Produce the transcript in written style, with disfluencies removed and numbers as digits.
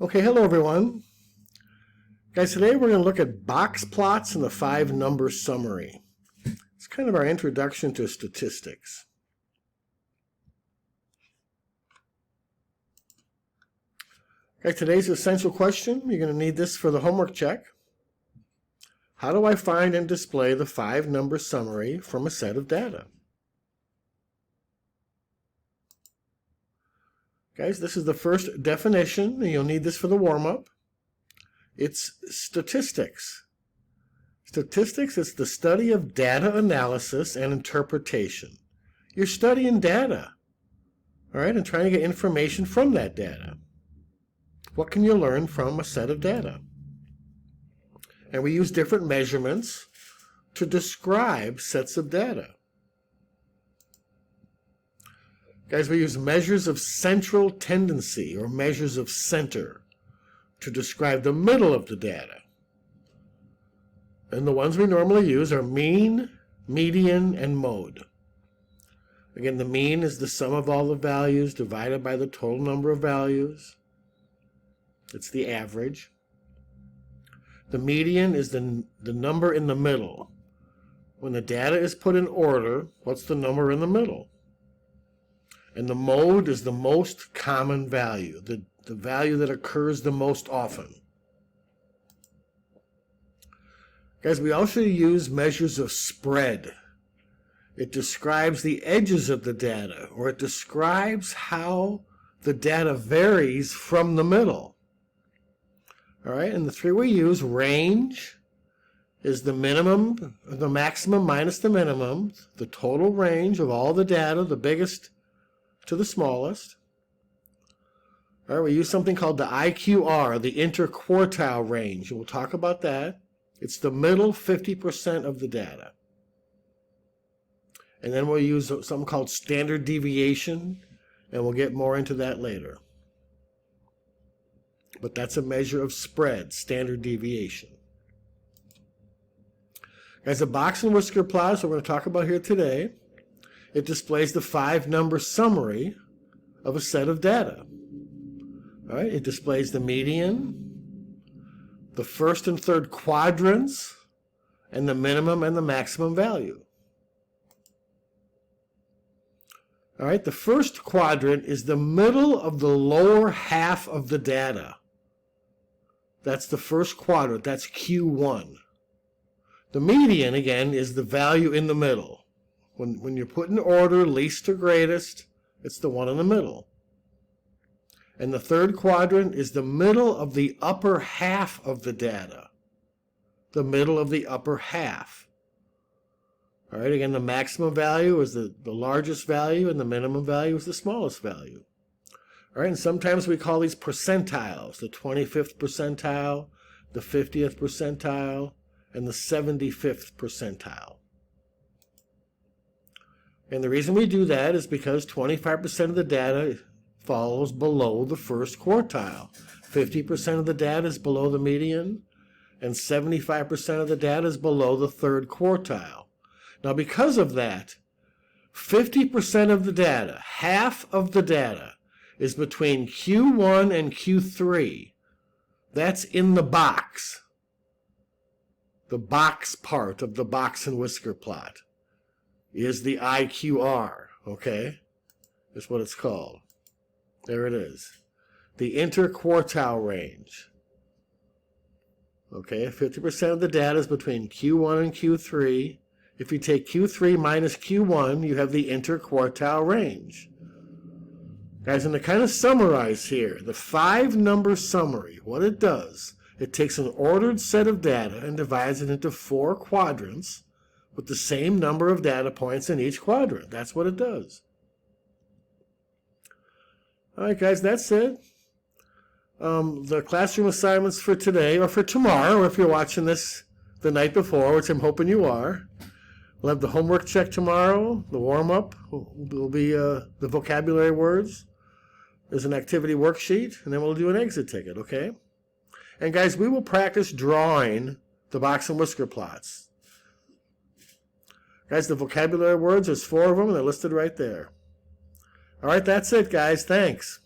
Okay, hello everyone. Guys, today we're going to look at box plots and the 5-number summary. It's kind of our introduction to statistics. Guys, today's essential question, you're going to need this for the homework check. How do I find and display the 5-number summary from a set of data? Guys, this is the first definition, and you'll need this for the warm-up. It's statistics. Statistics is the study of data analysis and interpretation. You're studying data, all right, and trying to get information from that data. What can you learn from a set of data? And we use different measurements to describe sets of data. Guys, we use measures of central tendency or measures of center to describe the middle of the data. And the ones we normally use are mean, median, and mode. Again, the mean is the sum of all the values divided by the total number of values. It's the average. The median is the number in the middle. When the data is put in order, what's the number in the middle? And the mode is the most common value, the value that occurs the most often. Guys, we also use measures of spread. It describes the edges of the data, or it describes how the data varies from the middle. All right, and the three we use, range is the minimum, the maximum minus the minimum, the total range of all the data, the biggest to the smallest. All right, we use something called the IQR, the interquartile range. We'll talk about that. It's the middle 50% of the data. And then we'll use something called standard deviation, and we'll get more into that later. But that's a measure of spread, standard deviation. Guys, a box and whisker plot is what we're going to talk about here today. It displays the 5-number summary of a set of data. All right, it displays the median, the first and third quadrants, and the minimum and the maximum value. All right, the first quadrant is the middle of the lower half of the data. That's the first quadrant, that's Q1. The median, again, is the value in the middle. When you put in order, least to greatest, it's the one in the middle. And the third quadrant is the middle of the upper half of the data. The middle of the upper half. All right, again, the maximum value is the largest value, and the minimum value is the smallest value. All right, and sometimes we call these percentiles, the 25th percentile, the 50th percentile, and the 75th percentile. And the reason we do that is because 25% of the data falls below the first quartile. 50% of the data is below the median, and 75% of the data is below the third quartile. Now, because of that, 50% of the data, half of the data, is between Q1 and Q3. That's in the box. The box part of the box and whisker plot is the IQR, okay? That's what it's called. There it is. The interquartile range. Okay, 50% of the data is between Q1 and Q3. If you take Q3 minus Q1, you have the interquartile range. Guys, and to kind of summarize here, the 5-number summary, what it does, it takes an ordered set of data and divides it into 4 quadrants with the same number of data points in each quadrant. That's what it does. All right, guys, that's it. The classroom assignments for today, or for tomorrow, if you're watching this the night before, which I'm hoping you are. We'll have the homework check tomorrow. The warm-up will be the vocabulary words. There's an activity worksheet, and then we'll do an exit ticket, okay? And guys, we will practice drawing the box and whisker plots. Guys, the vocabulary words, there's 4 of them, and they're listed right there. All right, that's it, guys. Thanks.